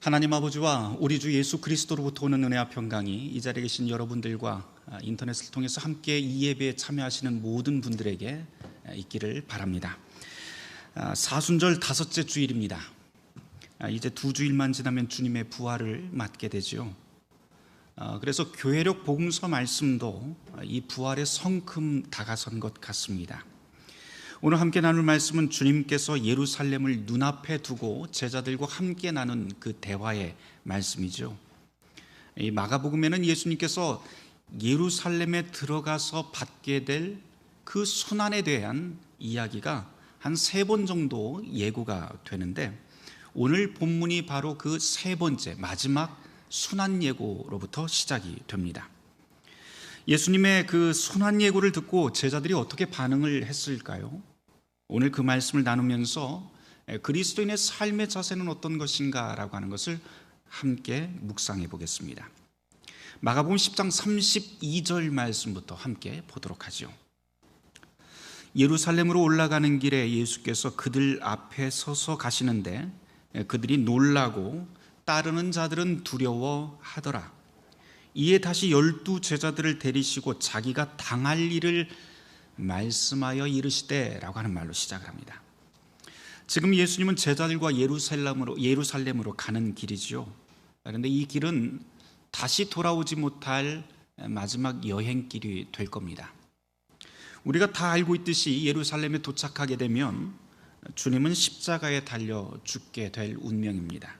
하나님 아버지와 우리 주 예수 그리스도로부터 오는 은혜와 평강이 이 자리에 계신 여러분들과 인터넷을 통해서 함께 이 예배에 참여하시는 모든 분들에게 있기를 바랍니다. 사순절 다섯째 주일입니다. 이제 2주일만 지나면 주님의 부활을 맞게 되죠. 그래서 교회력 복음서 말씀도 이 부활의 성큼 다가선 것 같습니다. 오늘 함께 나눌 말씀은 주님께서 예루살렘을 눈앞에 두고 제자들과 함께 나눈 그 대화의 말씀이죠. 이 마가복음에는 예수님께서 예루살렘에 들어가서 받게 될 그 순환에 대한 이야기가 한 3번 정도 예고가 되는데, 오늘 본문이 바로 그 3번째 마지막 순환 예고로부터 시작이 됩니다. 예수님의 그 순환 예고를 듣고 제자들이 어떻게 반응을 했을까요? 오늘 그 말씀을 나누면서 그리스도인의 삶의 자세는 어떤 것인가 라고 하는 것을 함께 묵상해 보겠습니다. 마가복음 10장 32절 말씀부터 함께 보도록 하죠. 예루살렘으로 올라가는 길에 예수께서 그들 앞에 서서 가시는데 그들이 놀라고 따르는 자들은 두려워하더라. 이에 다시 12 제자들을 데리시고 자기가 당할 일을 말씀하여 이르시되 라고 하는 말로 시작을 합니다. 지금 예수님은 제자들과 예루살렘으로 가는 길이죠. 그런데 이 길은 다시 돌아오지 못할 마지막 여행길이 될 겁니다. 우리가 다 알고 있듯이 예루살렘에 도착하게 되면 주님은 십자가에 달려 죽게 될 운명입니다.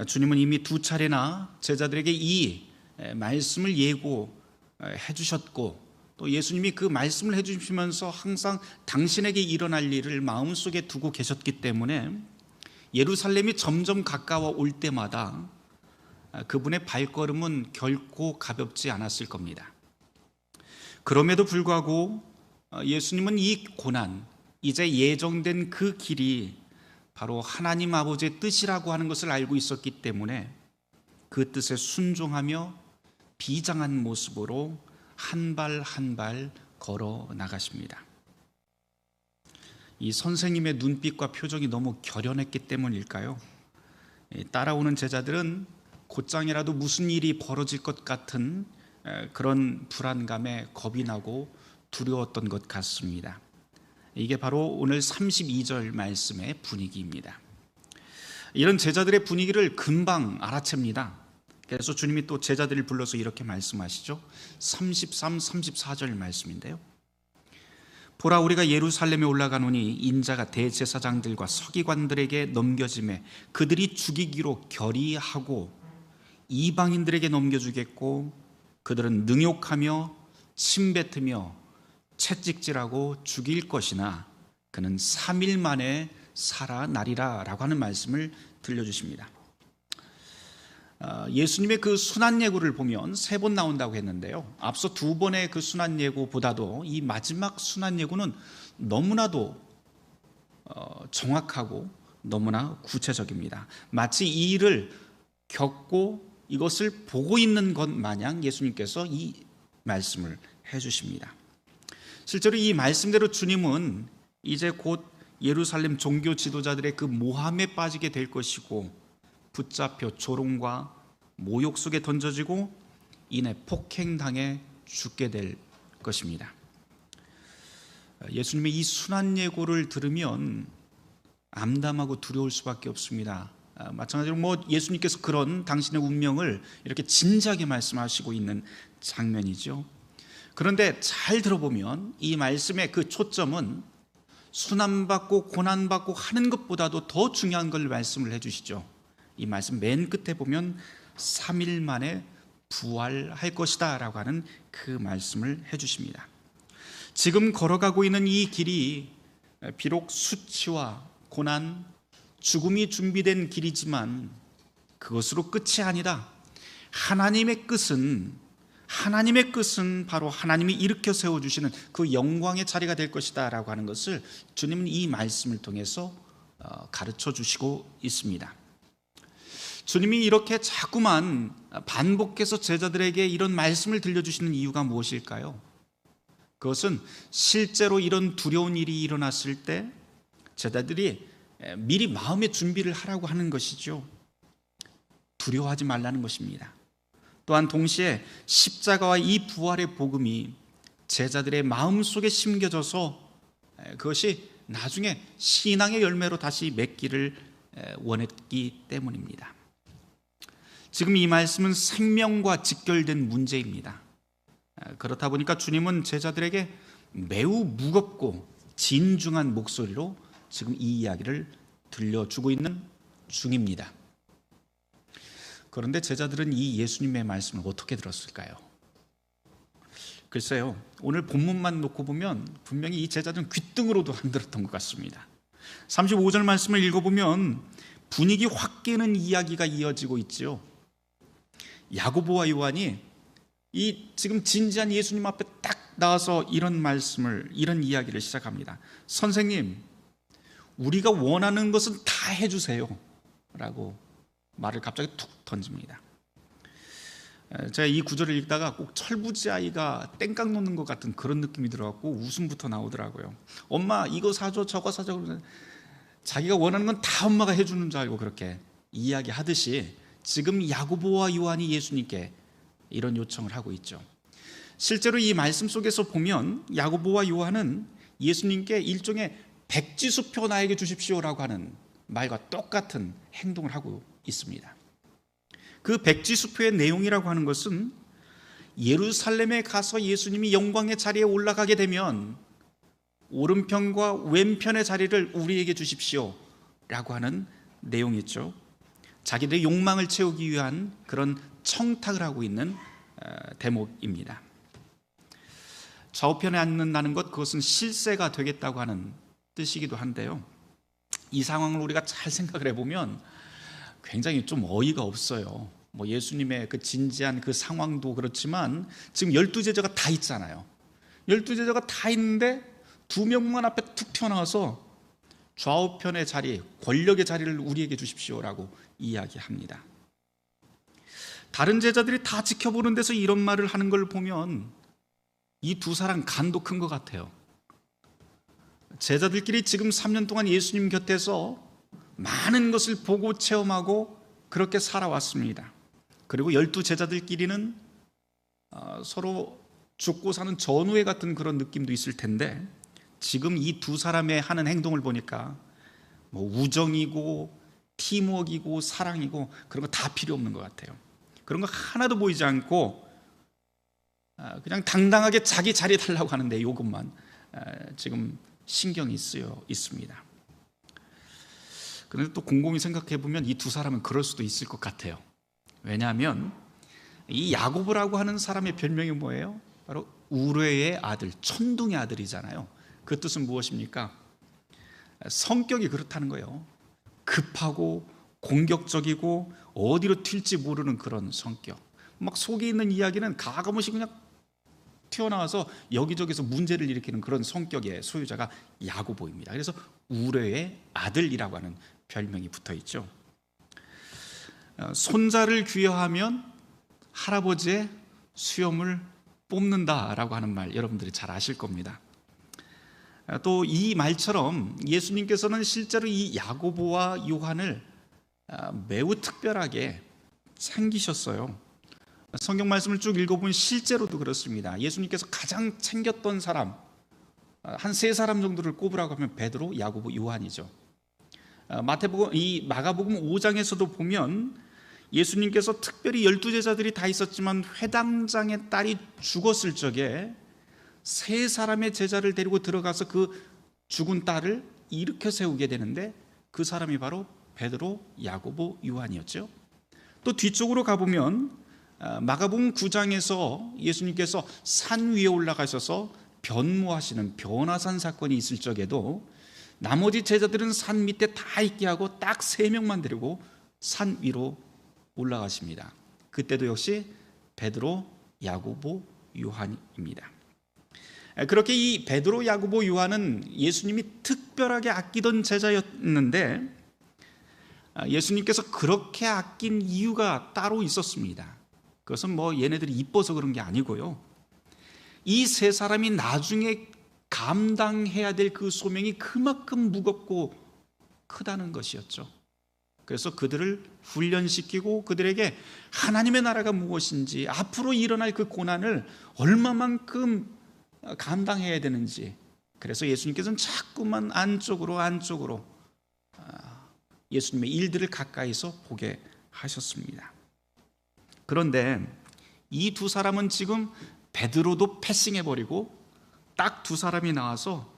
주님은 이미 2차례나 제자들에게 이 말씀을 예고해 주셨고, 또 예수님이 그 말씀을 해주시면서 항상 당신에게 일어날 일을 마음속에 두고 계셨기 때문에 예루살렘이 점점 가까워 올 때마다 그분의 발걸음은 결코 가볍지 않았을 겁니다. 그럼에도 불구하고 예수님은 이 고난, 이제 예정된 그 길이 바로 하나님 아버지의 뜻이라고 하는 것을 알고 있었기 때문에 그 뜻에 순종하며 비장한 모습으로 한 발 한 발 걸어 나가십니다. 이 선생님의 눈빛과 표정이 너무 결연했기 때문일까요? 따라오는 제자들은 곧장이라도 무슨 일이 벌어질 것 같은 그런 불안감에 겁이 나고 두려웠던 것 같습니다. 이게 바로 오늘 32절 말씀의 분위기입니다. 이런 제자들의 분위기를 금방 알아챕니다. 그래서 주님이 또 제자들을 불러서 이렇게 말씀하시죠. 33, 34절 말씀인데요. 보라, 우리가 예루살렘에 올라가노니 인자가 대제사장들과 서기관들에게 넘겨짐에 그들이 죽이기로 결의하고 이방인들에게 넘겨주겠고 그들은 능욕하며 침뱉으며 채찍질하고 죽일 것이나 그는 3일 만에 살아나리라 라고 하는 말씀을 들려주십니다. 예수님의 그 순환 예고를 보면 3번 나온다고 했는데요, 앞서 2번의 그 순환 예고보다도 이 마지막 순환 예고는 너무나도 정확하고 너무나 구체적입니다. 마치 이 일을 겪고 이것을 보고 있는 것 마냥 예수님께서 이 말씀을 해주십니다. 실제로 이 말씀대로 주님은 이제 곧 예루살렘 종교 지도자들의 그 모함에 빠지게 될 것이고 붙잡혀 조롱과 모욕 속에 던져지고 이내 폭행당해 죽게 될 것입니다. 예수님의 이 순환 예고를 들으면 암담하고 두려울 수밖에 없습니다. 마찬가지로 예수님께서 그런 당신의 운명을 이렇게 진지하게 말씀하시고 있는 장면이죠. 그런데 잘 들어보면 이 말씀의 그 초점은 순환받고 고난받고 하는 것보다도 더 중요한 걸 말씀을 해주시죠. 이 말씀 맨 끝에 보면 3일 만에 부활할 것이다 라고 하는 그 말씀을 해주십니다. 지금 걸어가고 있는 이 길이 비록 수치와 고난, 죽음이 준비된 길이지만 그것으로 끝이 아니다. 하나님의 끝은 바로 하나님이 일으켜 세워주시는 그 영광의 자리가 될 것이다 라고 하는 것을 주님은 이 말씀을 통해서 가르쳐 주시고 있습니다. 주님이 이렇게 자꾸만 반복해서 제자들에게 이런 말씀을 들려주시는 이유가 무엇일까요? 그것은 실제로 이런 두려운 일이 일어났을 때 제자들이 미리 마음의 준비를 하라고 하는 것이죠. 두려워하지 말라는 것입니다. 또한 동시에 십자가와 이 부활의 복음이 제자들의 마음속에 심겨져서 그것이 나중에 신앙의 열매로 다시 맺기를 원했기 때문입니다. 지금 이 말씀은 생명과 직결된 문제입니다. 그렇다 보니까 주님은 제자들에게 매우 무겁고 진중한 목소리로 지금 이 이야기를 들려주고 있는 중입니다. 그런데 제자들은 이 예수님의 말씀을 어떻게 들었을까요? 글쎄요, 오늘 본문만 놓고 보면 분명히 이 제자들은 귓등으로도 안 들었던 것 같습니다. 35절 말씀을 읽어보면 분위기 확 깨는 이야기가 이어지고 있지요. 야고보와 요한이 이 지금 진지한 예수님 앞에 딱 나와서 이런 이야기를 시작합니다. 선생님, 우리가 원하는 것은 다 해주세요 라고 말을 갑자기 툭 던집니다. 제가 이 구절을 읽다가 꼭 철부지 아이가 땡깡 놓는 것 같은 그런 느낌이 들어갖고 웃음부터 나오더라고요. 엄마 이거 사줘 저거 사줘 그러면 자기가 원하는 건 다 엄마가 해주는 줄 알고 그렇게 이야기하듯이 지금 야고보와 요한이 예수님께 이런 요청을 하고 있죠. 실제로 이 말씀 속에서 보면 야고보와 요한은 예수님께 일종의 백지수표 나에게 주십시오라고 하는 말과 똑같은 행동을 하고 있습니다. 그 백지수표의 내용이라고 하는 것은 예루살렘에 가서 예수님이 영광의 자리에 올라가게 되면 오른편과 왼편의 자리를 우리에게 주십시오라고 하는 내용이죠. 자기들의 욕망을 채우기 위한 그런 청탁을 하고 있는 대목입니다. 좌우편에 앉는다는 것, 그것은 실세가 되겠다고 하는 뜻이기도 한데요, 이 상황을 우리가 잘 생각을 해보면 굉장히 좀 어이가 없어요. 예수님의 그 진지한 그 상황도 그렇지만 지금 12제자가 다 있잖아요. 12제자가 다 있는데 두 명만 앞에 툭 튀어나와서 좌우편의 자리, 권력의 자리를 우리에게 주십시오라고 이야기합니다. 다른 제자들이 다 지켜보는 데서 이런 말을 하는 걸 보면 이 두 사람 간도 큰 것 같아요. 제자들끼리 지금 3년 동안 예수님 곁에서 많은 것을 보고 체험하고 그렇게 살아왔습니다. 그리고 12제자들끼리는 서로 죽고 사는 전우회 같은 그런 느낌도 있을 텐데 지금 이 두 사람의 하는 행동을 보니까 우정이고 팀워크이고 사랑이고 그런 거 다 필요 없는 것 같아요. 그런 거 하나도 보이지 않고 그냥 당당하게 자기 자리 달라고 하는데 이것만 지금 신경이 쓰여 있습니다. 그런데 또 곰곰이 생각해 보면 이 두 사람은 그럴 수도 있을 것 같아요. 왜냐하면 이 야고보라고 하는 사람의 별명이 뭐예요? 바로 우레의 아들, 천둥의 아들이잖아요. 그 뜻은 무엇입니까? 성격이 그렇다는 거예요. 급하고 공격적이고 어디로 튈지 모르는 그런 성격. 막 속에 있는 이야기는 가감없이 그냥 튀어나와서 여기저기서 문제를 일으키는 그런 성격의 소유자가 야고보입니다. 그래서 우레의 아들이라고 하는 별명이 붙어 있죠. 손자를 귀여하면 할아버지의 수염을 뽑는다라고 하는 말 여러분들이 잘 아실 겁니다. 또 이 말처럼 예수님께서는 실제로 이 야고보와 요한을 매우 특별하게 챙기셨어요. 성경 말씀을 쭉 읽어보면 실제로도 그렇습니다. 예수님께서 가장 챙겼던 사람 한 세 사람 정도를 꼽으라고 하면 베드로, 야고보, 요한이죠. 마가복음 5장에서도 보면 예수님께서 특별히 12제자들이 다 있었지만 회당장의 딸이 죽었을 적에 세 사람의 제자를 데리고 들어가서 그 죽은 딸을 일으켜 세우게 되는데 그 사람이 바로 베드로, 야고보, 요한이었죠. 또 뒤쪽으로 가보면 마가복음 9장에서 예수님께서 산 위에 올라가셔서 변모하시는 변화산 사건이 있을 적에도 나머지 제자들은 산 밑에 다 있게 하고 딱 3명만 데리고 산 위로 올라가십니다. 그때도 역시 베드로, 야고보, 요한입니다. 그렇게 이 베드로, 야고보, 요한은 예수님이 특별하게 아끼던 제자였는데 예수님께서 그렇게 아낀 이유가 따로 있었습니다. 그것은 얘네들이 이뻐서 그런 게 아니고요, 이 세 사람이 나중에 감당해야 될 그 소명이 그만큼 무겁고 크다는 것이었죠. 그래서 그들을 훈련시키고 그들에게 하나님의 나라가 무엇인지, 앞으로 일어날 그 고난을 얼마만큼 감당해야 되는지, 그래서 예수님께서는 자꾸만 안쪽으로 예수님의 일들을 가까이서 보게 하셨습니다. 그런데 이 두 사람은 지금 베드로도 패싱해버리고 딱 두 사람이 나와서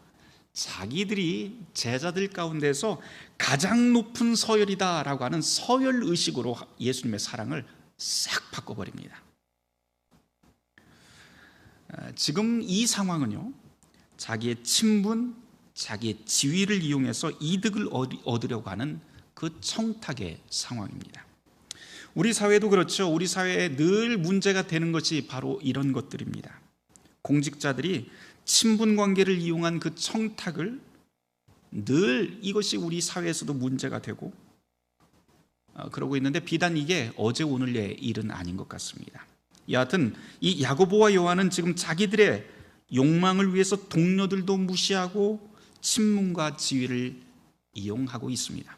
자기들이 제자들 가운데서 가장 높은 서열이다라고 하는 서열 의식으로 예수님의 사랑을 싹 바꿔버립니다. 지금 이 상황은요, 자기의 친분, 자기의 지위를 이용해서 이득을 얻으려고 하는 그 청탁의 상황입니다. 우리 사회도 그렇죠. 우리 사회에 늘 문제가 되는 것이 바로 이런 것들입니다. 공직자들이 친분 관계를 이용한 그 청탁을, 늘 이것이 우리 사회에서도 문제가 되고 그러고 있는데, 비단 이게 어제 오늘의 일은 아닌 것 같습니다. 여하튼 이 야고보와 요한은 지금 자기들의 욕망을 위해서 동료들도 무시하고 친문과 지위를 이용하고 있습니다.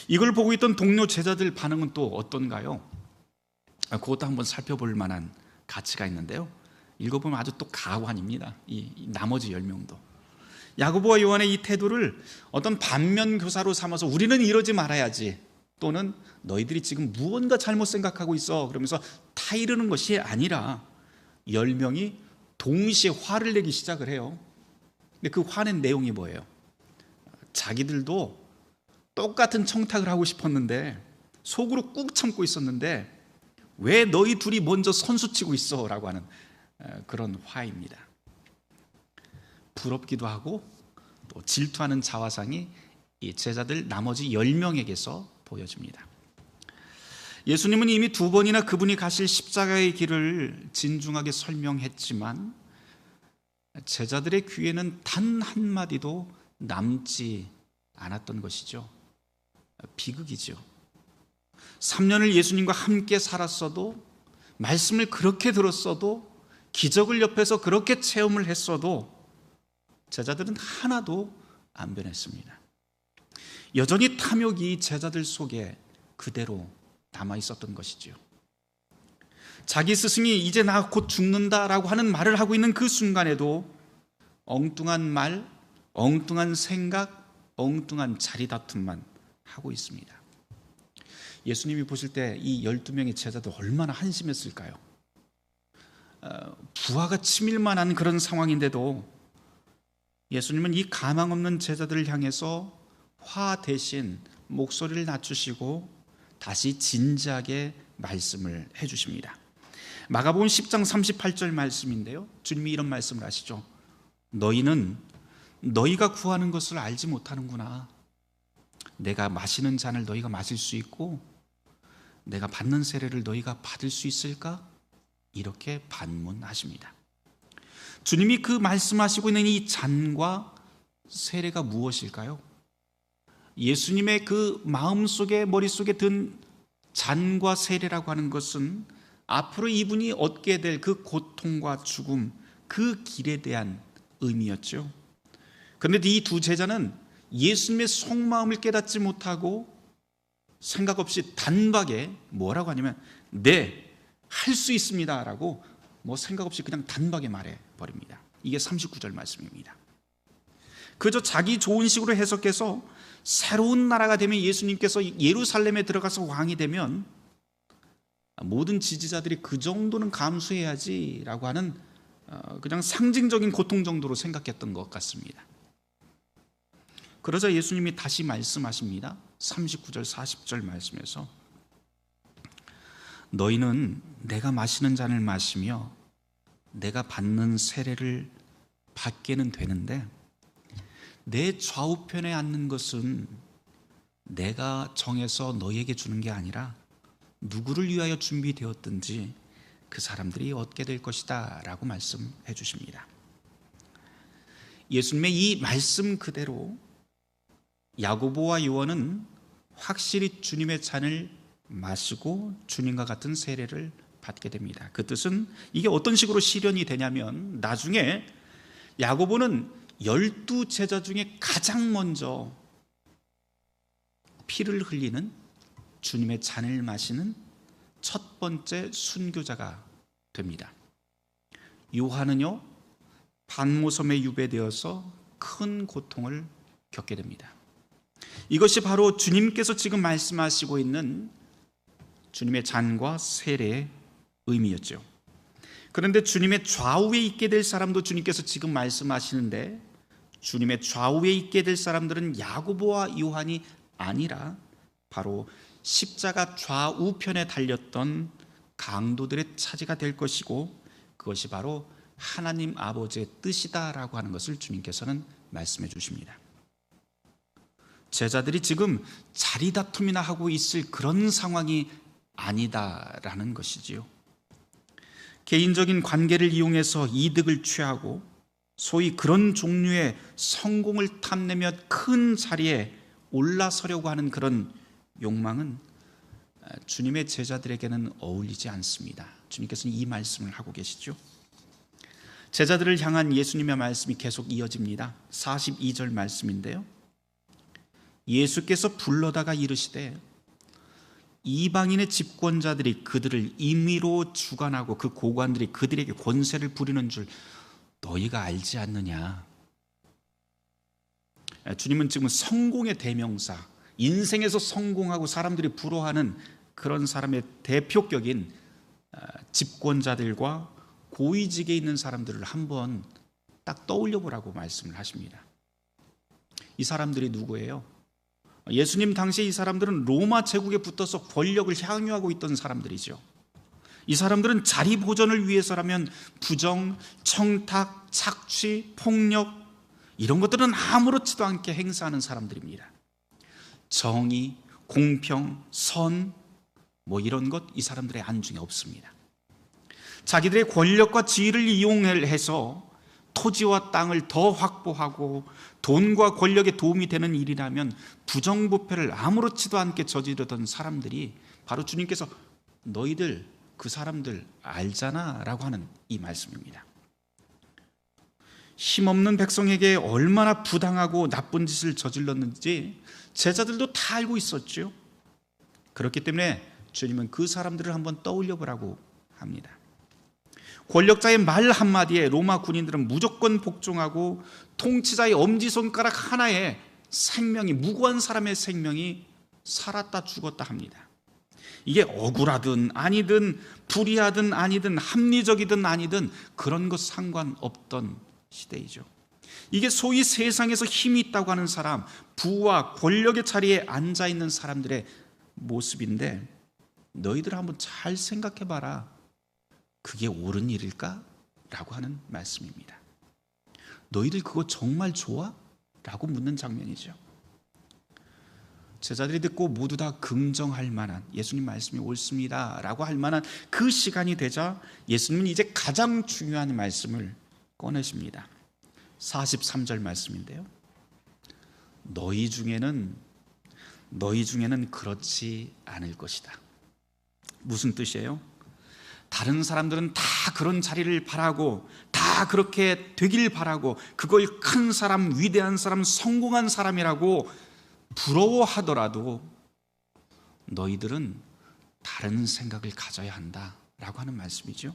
이걸 보고 있던 동료 제자들 반응은 또 어떤가요? 그것도 한번 살펴볼 만한 가치가 있는데요, 읽어보면 아주 또 가관입니다. 이 나머지 10명도 야고보와 요한의 이 태도를 어떤 반면 교사로 삼아서 우리는 이러지 말아야지, 또는 너희들이 지금 무언가 잘못 생각하고 있어, 그러면서 타이르는 것이 아니라 10명이 동시에 화를 내기 시작을 해요. 근데 그 화낸 내용이 뭐예요? 자기들도 똑같은 청탁을 하고 싶었는데 속으로 꾹 참고 있었는데 왜 너희 둘이 먼저 선수치고 있어? 라고 하는 그런 화입니다. 부럽기도 하고 또 질투하는 자화상이 이 제자들 나머지 10명에게서 보여집니다. 예수님은 이미 2번이나 그분이 가실 십자가의 길을 진중하게 설명했지만 제자들의 귀에는 단 한마디도 남지 않았던 것이죠. 비극이죠. 3년을 예수님과 함께 살았어도, 말씀을 그렇게 들었어도, 기적을 옆에서 그렇게 체험을 했어도 제자들은 하나도 안 변했습니다. 여전히 탐욕이 제자들 속에 그대로 남아 있었던 것이죠. 자기 스승이 이제 나 곧 죽는다라고 하는 말을 하고 있는 그 순간에도 엉뚱한 말, 엉뚱한 생각, 엉뚱한 자리다툼만 하고 있습니다. 예수님이 보실 때 이 12명의 제자들 얼마나 한심했을까요? 부하가 치밀만한 그런 상황인데도 예수님은 이 가망 없는 제자들을 향해서 화 대신 목소리를 낮추시고 다시 진지하게 말씀을 해주십니다. 마가복음 10장 38절 말씀인데요, 주님이 이런 말씀을 하시죠. 너희는 너희가 구하는 것을 알지 못하는구나. 내가 마시는 잔을 너희가 마실 수 있고 내가 받는 세례를 너희가 받을 수 있을까? 이렇게 반문하십니다. 주님이 그 말씀하시고 있는 이 잔과 세례가 무엇일까요? 예수님의 그 마음속에, 머릿속에 든 잔과 세례라고 하는 것은 앞으로 이분이 얻게 될 그 고통과 죽음, 그 길에 대한 의미였죠. 그런데 이 두 제자는 예수님의 속마음을 깨닫지 못하고 생각 없이 단박에 뭐라고 하냐면 네, 할 수 있습니다 라고 생각 없이 그냥 단박에 말해버립니다. 이게 39절 말씀입니다. 그저 자기 좋은 식으로 해석해서 새로운 나라가 되면, 예수님께서 예루살렘에 들어가서 왕이 되면 모든 지지자들이 그 정도는 감수해야지 라고 하는 그냥 상징적인 고통 정도로 생각했던 것 같습니다. 그러자 예수님이 다시 말씀하십니다. 39절 40절 말씀에서 너희는 내가 마시는 잔을 마시며 내가 받는 세례를 받게는 되는데 내 좌우편에 앉는 것은 내가 정해서 너희에게 주는 게 아니라 누구를 위하여 준비되었든지 그 사람들이 얻게 될 것이다 라고 말씀해 주십니다. 예수님의 이 말씀 그대로 야고보와 요한은 확실히 주님의 잔을 마시고 주님과 같은 세례를 받게 됩니다. 그 뜻은 이게 어떤 식으로 실현이 되냐면, 나중에 야고보는 12 제자 중에 가장 먼저 피를 흘리는 주님의 잔을 마시는 첫 번째 순교자가 됩니다. 요한은요, 반모섬에 유배되어서 큰 고통을 겪게 됩니다. 이것이 바로 주님께서 지금 말씀하시고 있는 주님의 잔과 세례의 의미였죠. 그런데 주님의 좌우에 있게 될 사람도 주님께서 지금 말씀하시는데, 주님의 좌우에 있게 될 사람들은 야고보와 요한이 아니라 바로 십자가 좌우편에 달렸던 강도들의 차지가 될 것이고, 그것이 바로 하나님 아버지의 뜻이다라고 하는 것을 주님께서는 말씀해 주십니다. 제자들이 지금 자리 다툼이나 하고 있을 그런 상황이 아니다라는 것이지요. 개인적인 관계를 이용해서 이득을 취하고 소위 그런 종류의 성공을 탐내며 큰 자리에 올라서려고 하는 그런 욕망은 주님의 제자들에게는 어울리지 않습니다. 주님께서는 이 말씀을 하고 계시죠. 제자들을 향한 예수님의 말씀이 계속 이어집니다. 42절 말씀인데요, 예수께서 불러다가 이르시되 이방인의 집권자들이 그들을 임의로 주관하고 그 고관들이 그들에게 권세를 부리는 줄 너희가 알지 않느냐. 주님은 지금 성공의 대명사, 인생에서 성공하고 사람들이 부러워하는 그런 사람의 대표격인 집권자들과 고위직에 있는 사람들을 한번 딱 떠올려 보라고 말씀을 하십니다. 이 사람들이 누구예요? 예수님 당시에 이 사람들은 로마 제국에 붙어서 권력을 향유하고 있던 사람들이죠. 이 사람들은 자리 보전을 위해서라면 부정, 청탁, 착취, 폭력, 이런 것들은 아무렇지도 않게 행사하는 사람들입니다. 정의, 공평, 선, 이런 것 이 사람들의 안중에 없습니다. 자기들의 권력과 지위를 이용해서 토지와 땅을 더 확보하고 돈과 권력에 도움이 되는 일이라면 부정부패를 아무렇지도 않게 저지르던 사람들이 바로 주님께서 너희들 그 사람들 알잖아 라고 하는 이 말씀입니다. 힘없는 백성에게 얼마나 부당하고 나쁜 짓을 저질렀는지 제자들도 다 알고 있었죠. 그렇기 때문에 주님은 그 사람들을 한번 떠올려 보라고 합니다. 권력자의 말 한마디에 로마 군인들은 무조건 복종하고 통치자의 엄지손가락 하나에 생명이, 무고한 사람의 생명이 살았다 죽었다 합니다. 이게 억울하든 아니든 불의하든 아니든 합리적이든 아니든 그런 것 상관없던 시대이죠. 이게 소위 세상에서 힘이 있다고 하는 사람, 부와 권력의 자리에 앉아있는 사람들의 모습인데, 너희들 한번 잘 생각해봐라. 그게 옳은 일일까? 라고 하는 말씀입니다. 너희들 그거 정말 좋아? 라고 묻는 장면이죠. 제자들이 듣고 모두 다 긍정할 만한, 예수님 말씀이 옳습니다 라고 할 만한 그 시간이 되자 예수님은 이제 가장 중요한 말씀을 꺼내십니다. 43절 말씀인데요, 너희 중에는 그렇지 않을 것이다. 무슨 뜻이에요? 다른 사람들은 다 그런 자리를 바라고 다 그렇게 되길 바라고 그걸 큰 사람, 위대한 사람, 성공한 사람이라고 부러워하더라도 너희들은 다른 생각을 가져야 한다라고 하는 말씀이죠.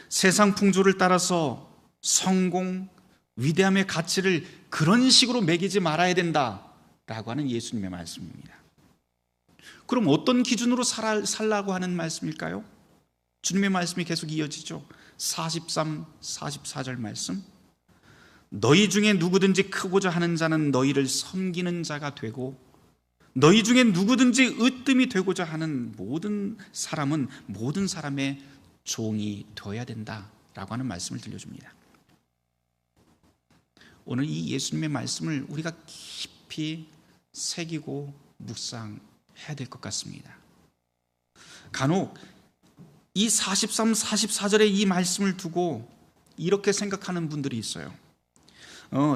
세상 풍조를 따라서 성공, 위대함의 가치를 그런 식으로 매기지 말아야 된다라고 하는 예수님의 말씀입니다. 그럼 어떤 기준으로 살라고 하는 말씀일까요? 주님의 말씀이 계속 이어지죠. 43, 44절 말씀, 너희 중에 누구든지 크고자 하는 자는 너희를 섬기는 자가 되고 너희 중에 누구든지 으뜸이 되고자 하는 모든 사람은 모든 사람의 종이 되어야 된다라고 하는 말씀을 들려줍니다. 오늘 이 예수님의 말씀을 우리가 깊이 새기고 묵상해야 될 것 같습니다. 간혹 이 43, 44절의 이 말씀을 두고 이렇게 생각하는 분들이 있어요.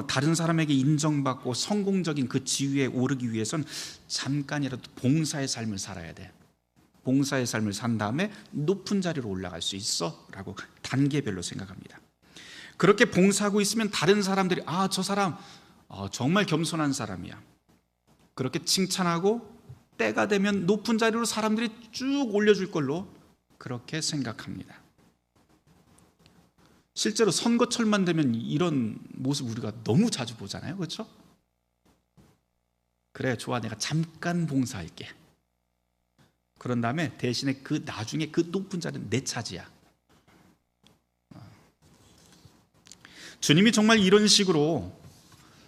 다른 사람에게 인정받고 성공적인 그 지위에 오르기 위해서는 잠깐이라도 봉사의 삶을 살아야 돼. 봉사의 삶을 산 다음에 높은 자리로 올라갈 수 있어 라고 단계별로 생각합니다. 그렇게 봉사하고 있으면 다른 사람들이 저 사람 정말 겸손한 사람이야, 그렇게 칭찬하고 때가 되면 높은 자리로 사람들이 쭉 올려줄 걸로 그렇게 생각합니다. 실제로 선거철만 되면 이런 모습 우리가 너무 자주 보잖아요. 그렇죠? 그래, 좋아, 내가 잠깐 봉사할게. 그런 다음에 대신에 그 나중에 그 높은 자리는 내 차지야. 주님이 정말 이런 식으로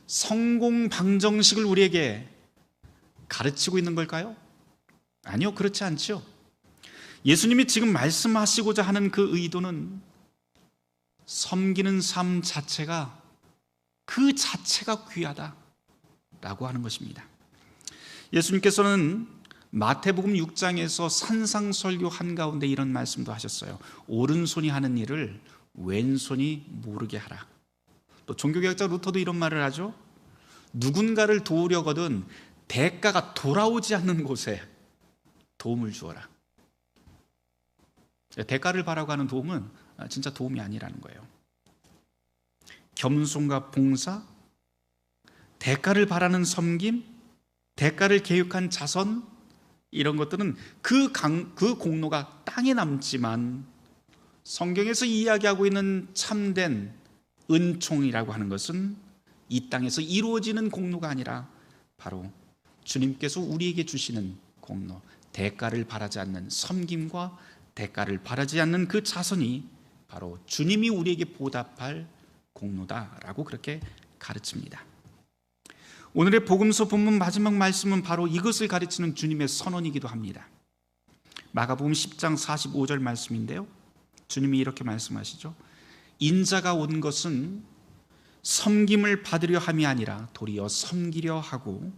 성공 방정식을 우리에게 가르치고 있는 걸까요? 아니요, 그렇지 않죠. 예수님이 지금 말씀하시고자 하는 그 의도는 섬기는 삶 자체가 그 자체가 귀하다라고 하는 것입니다. 예수님께서는 마태복음 6장에서 산상설교 한가운데 이런 말씀도 하셨어요. 오른손이 하는 일을 왼손이 모르게 하라. 또 종교개혁자 루터도 이런 말을 하죠. 누군가를 도우려거든 대가가 돌아오지 않는 곳에 도움을 주어라. 대가를 바라고 하는 도움은 진짜 도움이 아니라는 거예요. 겸손과 봉사, 대가를 바라는 섬김, 대가를 계획한 자선, 이런 것들은 그 공로가 땅에 남지만 성경에서 이야기하고 있는 참된 은총이라고 하는 것은 이 땅에서 이루어지는 공로가 아니라 바로 주님께서 우리에게 주시는 공로, 대가를 바라지 않는 섬김과 대가를 바라지 않는 그 자선이 바로 주님이 우리에게 보답할 공로다라고 그렇게 가르칩니다. 오늘의 복음서 본문 마지막 말씀은 바로 이것을 가르치는 주님의 선언이기도 합니다. 마가복음 10장 45절 말씀인데요, 주님이 이렇게 말씀하시죠. 인자가 온 것은 섬김을 받으려 함이 아니라 도리어 섬기려 하고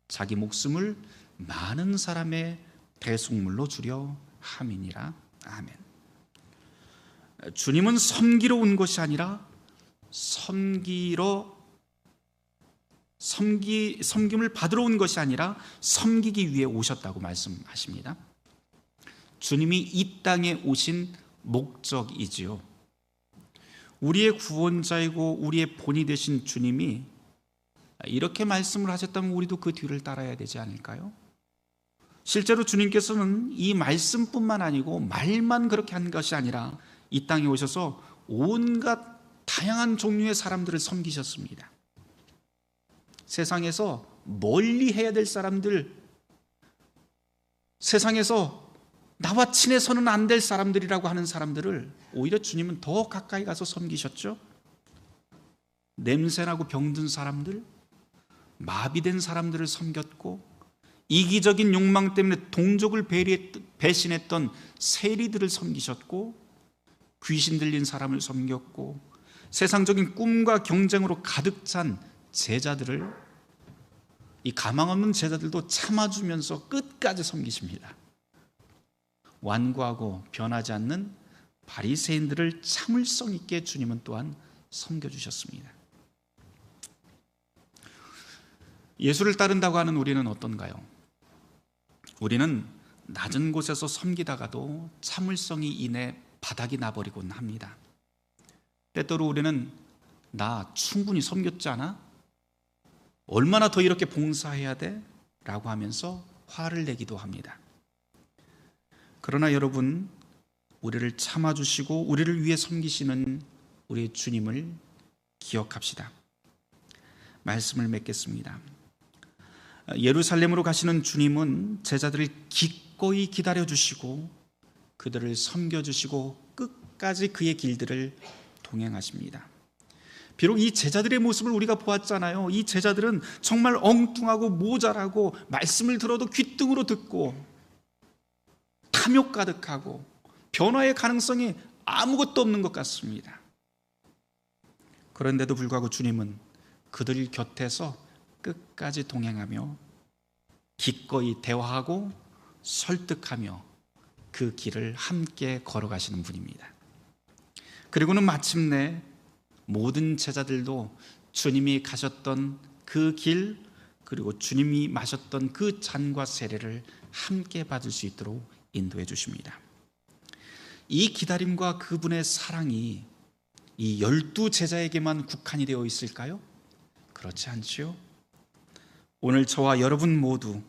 자기 목숨을 많은 사람의 대속물로 주려 함이니라. 아멘. 주님은 섬기러 온 것이 아니라 섬김을 받으러 온 것이 아니라 섬기기 위해 오셨다고 말씀하십니다. 주님이 이 땅에 오신 목적이지요. 우리의 구원자이고 우리의 본이 되신 주님이 이렇게 말씀을 하셨다면 우리도 그 뒤를 따라야 되지 않을까요? 실제로 주님께서는 이 말씀뿐만 아니고 말만 그렇게 한 것이 아니라 이 땅에 오셔서 온갖 다양한 종류의 사람들을 섬기셨습니다. 세상에서 멀리 해야 될 사람들, 세상에서 나와 친해서는 안 될 사람들이라고 하는 사람들을 오히려 주님은 더 가까이 가서 섬기셨죠. 냄새나고 병든 사람들, 마비된 사람들을 섬겼고, 이기적인 욕망 때문에 동족을 배신했던 세리들을 섬기셨고, 귀신 들린 사람을 섬겼고, 세상적인 꿈과 경쟁으로 가득 찬 제자들을, 이 가망 없는 제자들도 참아주면서 끝까지 섬기십니다. 완고하고 변하지 않는 바리새인들을 참을성 있게 주님은 또한 섬겨주셨습니다. 예수를 따른다고 하는 우리는 어떤가요? 우리는 낮은 곳에서 섬기다가도 참을성이 인해 바닥이 나버리곤 합니다. 때때로 우리는 나 충분히 섬겼지 않아? 얼마나 더 이렇게 봉사해야 돼? 라고 하면서 화를 내기도 합니다. 그러나 여러분, 우리를 참아주시고 우리를 위해 섬기시는 우리 주님을 기억합시다. 말씀을 맺겠습니다. 예루살렘으로 가시는 주님은 제자들을 기꺼이 기다려주시고 그들을 섬겨주시고 끝까지 그의 길들을 동행하십니다. 비록 이 제자들의 모습을 우리가 보았잖아요. 이 제자들은 정말 엉뚱하고 모자라고 말씀을 들어도 귓등으로 듣고 탐욕 가득하고 변화의 가능성이 아무것도 없는 것 같습니다. 그런데도 불구하고 주님은 그들 곁에서 끝까지 동행하며 기꺼이 대화하고 설득하며 그 길을 함께 걸어가시는 분입니다. 그리고는 마침내 모든 제자들도 주님이 가셨던 그 길, 그리고 주님이 마셨던 그 잔과 세례를 함께 받을 수 있도록 인도해 주십니다. 이 기다림과 그분의 사랑이 이 12 제자에게만 국한이 되어 있을까요? 그렇지 않지요. 오늘 저와 여러분 모두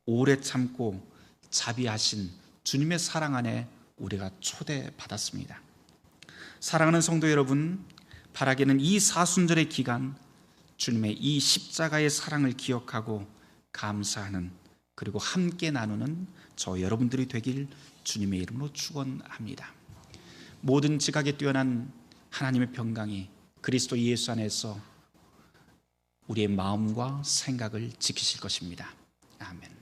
오래 참고 자비하신 주님의 사랑 안에 우리가 초대받았습니다. 사랑하는 성도 여러분, 바라기는 이 사순절의 기간 주님의 이 십자가의 사랑을 기억하고 감사하는, 그리고 함께 나누는 저 여러분들이 되길 주님의 이름으로 축원합니다. 모든 지각에 뛰어난 하나님의 평강이 그리스도 예수 안에서 우리의 마음과 생각을 지키실 것입니다. 아멘.